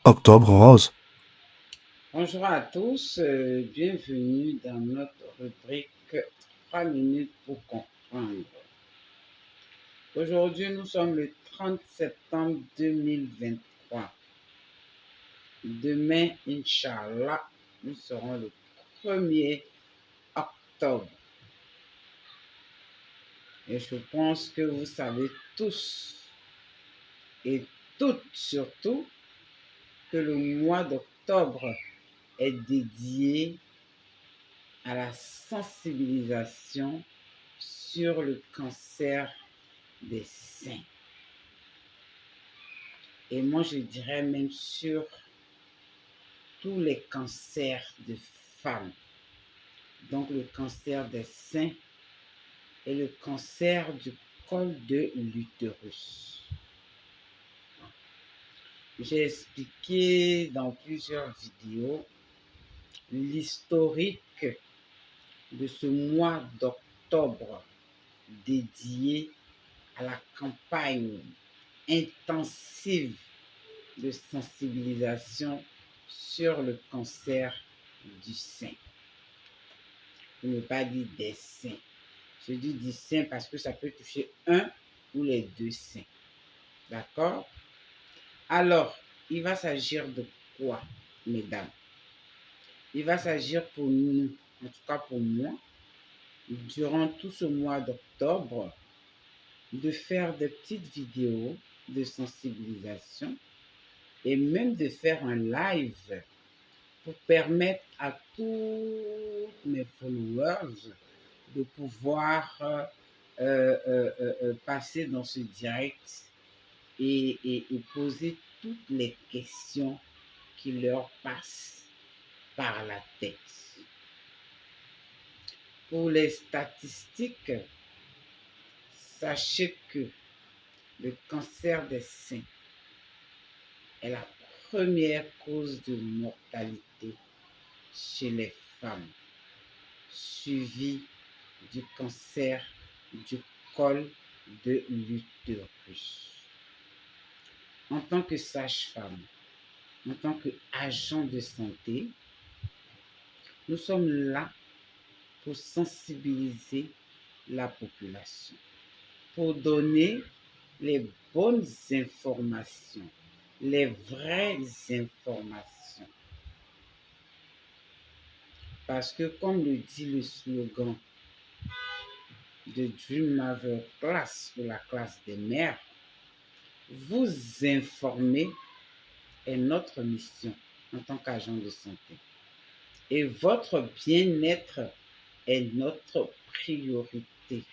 Octobre rose. Bonjour à tous, bienvenue dans notre rubrique 3 minutes pour comprendre. Aujourd'hui, nous sommes le 30 septembre 2023. Demain, Inch'Allah, nous serons le 1er octobre. Et je pense que vous savez tous et toutes surtout que le mois d'octobre est dédié à la sensibilisation sur le cancer des seins. Et moi, je dirais même sur tous les cancers de femmes. Donc, le cancer des seins et le cancer du col de l'utérus. J'ai expliqué dans plusieurs vidéos l'historique de ce mois d'octobre dédié à la campagne intensive de sensibilisation sur le cancer du sein. Je ne veux pas dire des seins. Je dis du sein parce que ça peut toucher un ou les deux seins. D'accord? Alors, il va s'agir de quoi, mesdames? Il va s'agir pour nous, en tout cas pour moi, durant tout ce mois d'octobre, de faire des petites vidéos de sensibilisation et même de faire un live pour permettre à tous mes followers de pouvoir passer dans ce direct et poser toutes les questions qui leur passent par la tête. Pour les statistiques, sachez que le cancer des seins est la première cause de mortalité chez les femmes, suivi du cancer du col de l'utérus. En tant que sage-femme, en tant qu'agent de santé, nous sommes là pour sensibiliser la population, pour donner les bonnes informations, les vraies informations. Parce que comme le dit le slogan de Dream Mother Class ou la classe des mères, vous informer est notre mission en tant qu'agent de santé. Et votre bien-être est notre priorité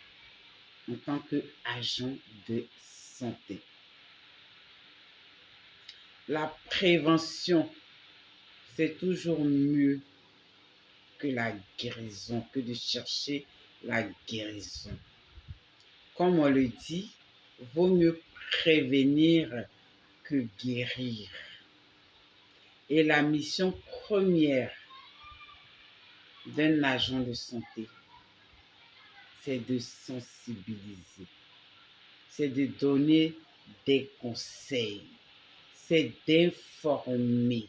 en tant qu'agent de santé. La prévention, c'est toujours mieux que la guérison, que de chercher la guérison. Comme on le dit, vaut mieux prévenir que guérir. Et la mission première d'un agent de santé, c'est de sensibiliser, c'est de donner des conseils, c'est d'informer,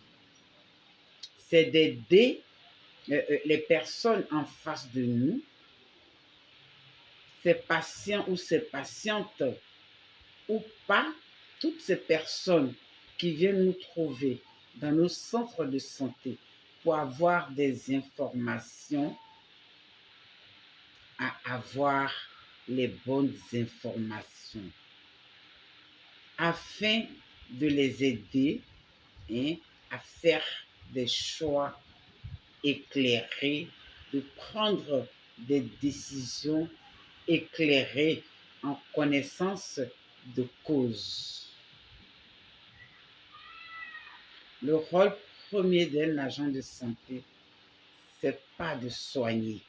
c'est d'aider les personnes en face de nous, ces patients ou ces patientes ou pas, toutes ces personnes qui viennent nous trouver dans nos centres de santé pour avoir des informations, à avoir les bonnes informations afin de les aider à faire des choix éclairés, de prendre des décisions éclairées en connaissance de cause. Le rôle premier d'un agent de santé, c'est pas de soigner,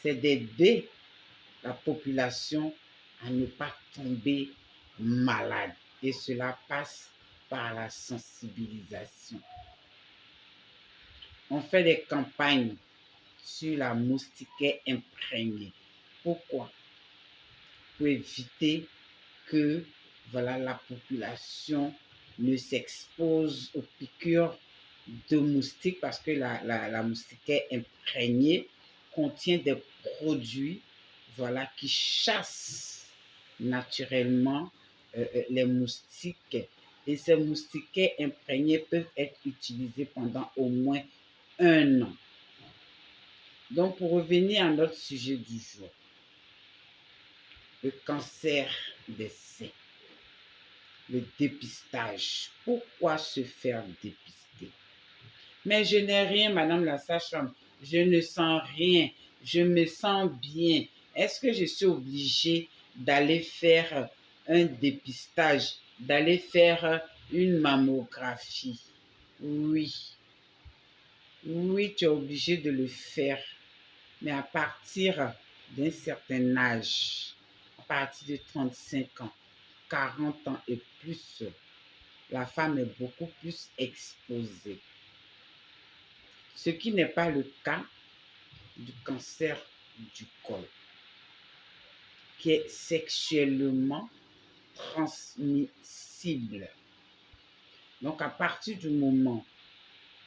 c'est d'aider la population à ne pas tomber malade. Et cela passe par la sensibilisation. On fait des campagnes sur la moustiquaire imprégnée. Pourquoi? Pour éviter que la population ne s'expose aux piqûres de moustiques parce que la moustiquaire imprégnée contient des produits, voilà, qui chassent naturellement les moustiques. Et ces moustiquaires imprégnés peuvent être utilisés pendant au moins 1 an. Donc, pour revenir à notre sujet du jour, le cancer des seins, le dépistage. Pourquoi se faire dépister? Mais je n'ai rien, madame la sage-femme. Je ne sens rien. Je me sens bien. Est-ce que je suis obligée d'aller faire un dépistage, d'aller faire une mammographie? Oui. Oui, tu es obligé de le faire. Mais à partir d'un certain âge, à partir de 35 ans, 40 ans et plus, la femme est beaucoup plus exposée. Ce qui n'est pas le cas du cancer du col, qui est sexuellement transmissible. Donc, à partir du moment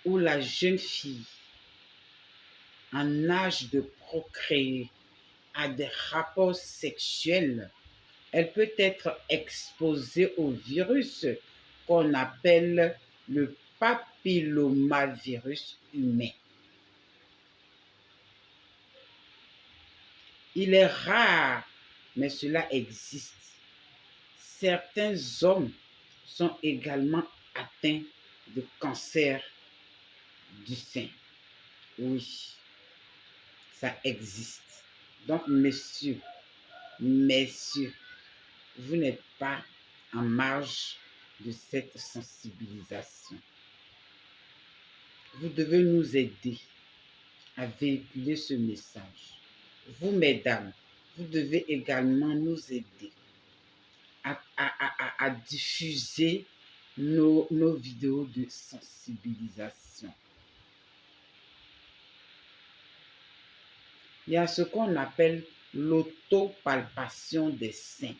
où la jeune fille, en âge de procréer, a des rapports sexuels, elle peut être exposée au virus qu'on appelle le papillomavirus humain. Il est rare, mais cela existe. Certains hommes sont également atteints de cancer du sein. Oui, ça existe. Donc, messieurs, vous n'êtes pas en marge de cette sensibilisation. Vous devez nous aider à véhiculer ce message. Vous, mesdames, vous devez également nous aider à diffuser nos vidéos de sensibilisation. Il y a ce qu'on appelle l'autopalpation des seins.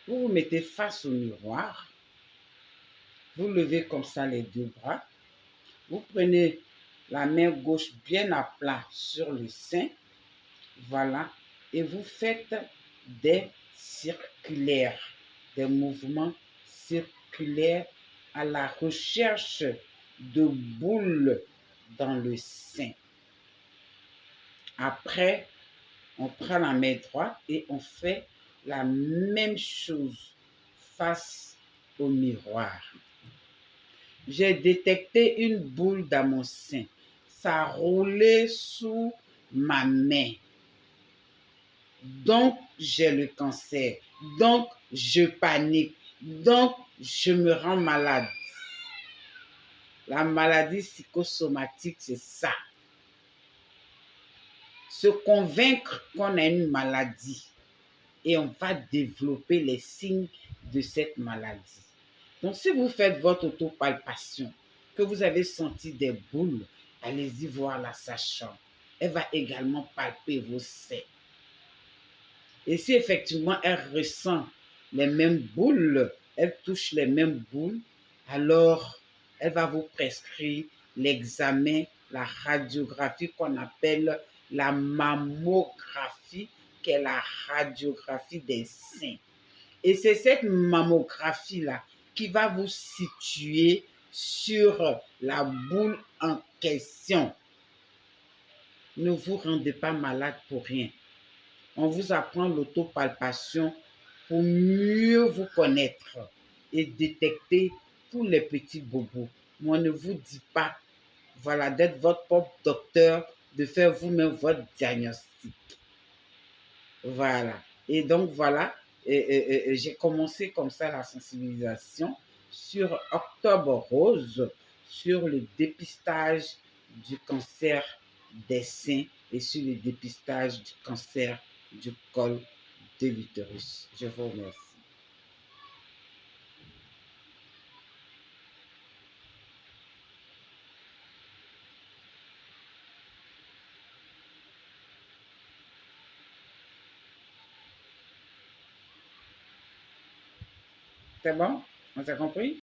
Vous vous mettez face au miroir, vous levez comme ça les 2 bras, vous prenez la main gauche bien à plat sur le sein, voilà, et vous faites des circulaires, des mouvements circulaires à la recherche de boules dans le sein. Après, on prend la main droite et on fait la même chose face au miroir. J'ai détecté une boule dans mon sein. Ça roulait sous ma main. Donc, j'ai le cancer. Donc, je panique. Donc, je me rends malade. La maladie psychosomatique, c'est ça. Se convaincre qu'on a une maladie et on va développer les signes de cette maladie. Donc, si vous faites votre autopalpation, que vous avez senti des boules, allez-y voir la sage-femme. Elle va également palper vos seins. Et si effectivement elle ressent les mêmes boules, elle touche les mêmes boules, alors elle va vous prescrire l'examen, la radiographie qu'on appelle la mammographie, qui est la radiographie des seins. Et c'est cette mammographie-là qui va vous situer sur la boule en question. Ne vous rendez pas malade pour rien. On vous apprend l'autopalpation pour mieux vous connaître et détecter tous les petits bobos. Mais on ne vous dit pas, voilà, d'être votre propre docteur, de faire vous-même votre diagnostic. Voilà. Et donc, voilà, j'ai commencé comme ça la sensibilisation sur Octobre Rose, sur le dépistage du cancer des seins et sur le dépistage du cancer du col de l'utérus. Je vous remercie. C'est bon? On s'est compris?